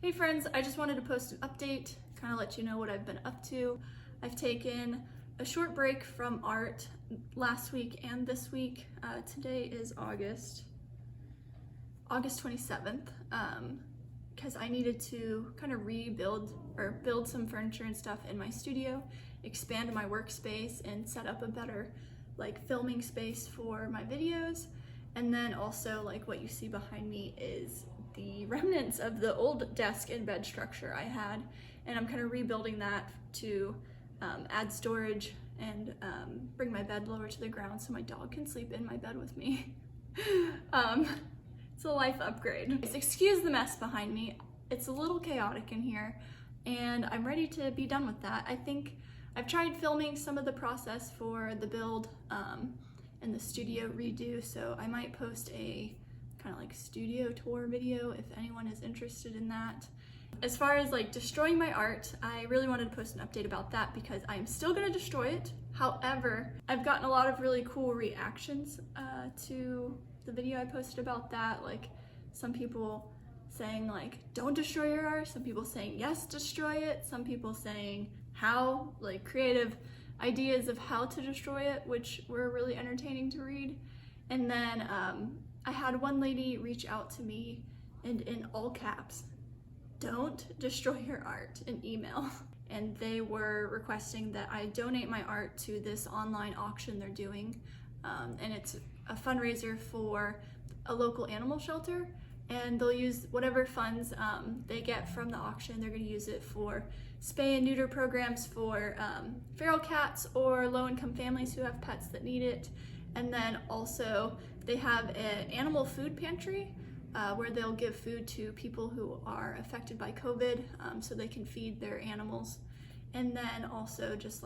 Hey friends, I just wanted to post an update, kind of let you know what I've been up to. I've taken a short break from art last week and this week. Today is August 27th, because I needed to kind of rebuild or build some furniture and stuff in my studio, expand my workspace and set up a better filming space for my videos. And then also what you see behind me is the remnants of the old desk and bed structure I had, and I'm kind of rebuilding that to add storage and bring my bed lower to the ground so my dog can sleep in my bed with me. It's a life upgrade. Excuse the mess behind me. It's a little chaotic in here and I'm ready to be done with that. I think I've tried filming some of the process for the build and the studio redo, so I might post a kind of studio tour video if anyone is interested in that. As far as destroying my art, I really wanted to post an update about that because I am still gonna destroy it. However, I've gotten a lot of really cool reactions to the video I posted about that. Some people saying don't destroy your art, some people saying yes, destroy it, some people saying how, creative ideas of how to destroy it, which were really entertaining to read. And then I had one lady reach out to me and in all caps, "Don't destroy your art," in email. And they were requesting that I donate my art to this online auction they're doing. And it's a fundraiser for a local animal shelter. And they'll use whatever funds they get from the auction. They're gonna use it for spay and neuter programs for feral cats or low-income families who have pets that need it. And then also they have an animal food pantry where they'll give food to people who are affected by COVID so they can feed their animals. And then also just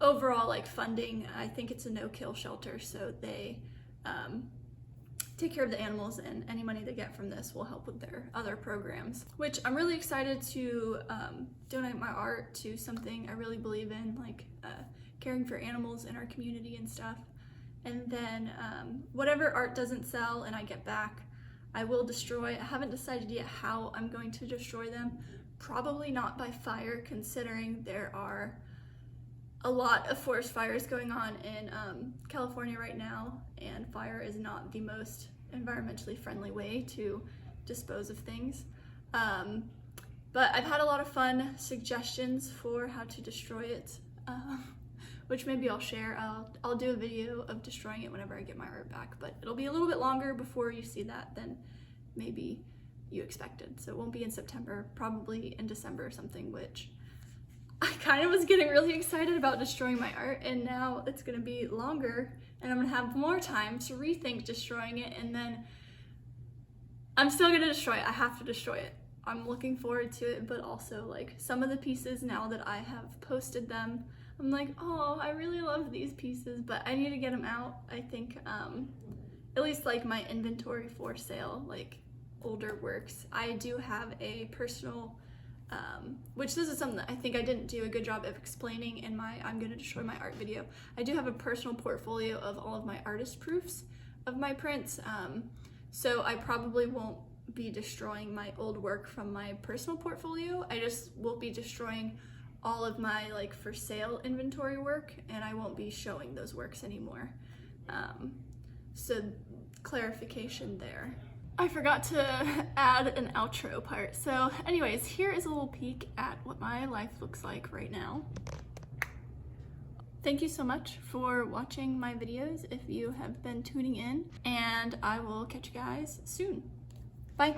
overall funding. I think it's a no-kill shelter, so they take care of the animals, and any money they get from this will help with their other programs, which I'm really excited to donate my art to something I really believe in, caring for animals in our community and stuff. And then whatever art doesn't sell and I get back, I will destroy. I haven't decided yet how I'm going to destroy them. Probably not by fire, considering there are a lot of forest fires going on in California right now, and fire is not the most environmentally friendly way to dispose of things. But I've had a lot of fun suggestions for how to destroy it, which maybe I'll share. I'll do a video of destroying it whenever I get my art back, but it'll be a little bit longer before you see that than maybe you expected. So it won't be in September, probably in December or something, which I kind of was getting really excited about destroying my art, and now it's gonna be longer and I'm gonna have more time to rethink destroying it, and then I'm still gonna destroy it. I have to destroy it. I'm looking forward to it, but also some of the pieces, now that I have posted them, I'm oh, I really love these pieces, but I need to get them out. I think at least my inventory for sale, older works. I do have a personal which this is something that I think I didn't do a good job of explaining in my I'm gonna destroy my art video. I do have a personal portfolio of all of my artist proofs of my prints, so I probably won't be destroying my old work from my personal portfolio. I just will be destroying all of my for sale inventory work, and I won't be showing those works anymore. So clarification there. I forgot to add an outro part. So anyways, here is a little peek at what my life looks like right now. Thank you so much for watching my videos if you have been tuning in, and I will catch you guys soon. Bye.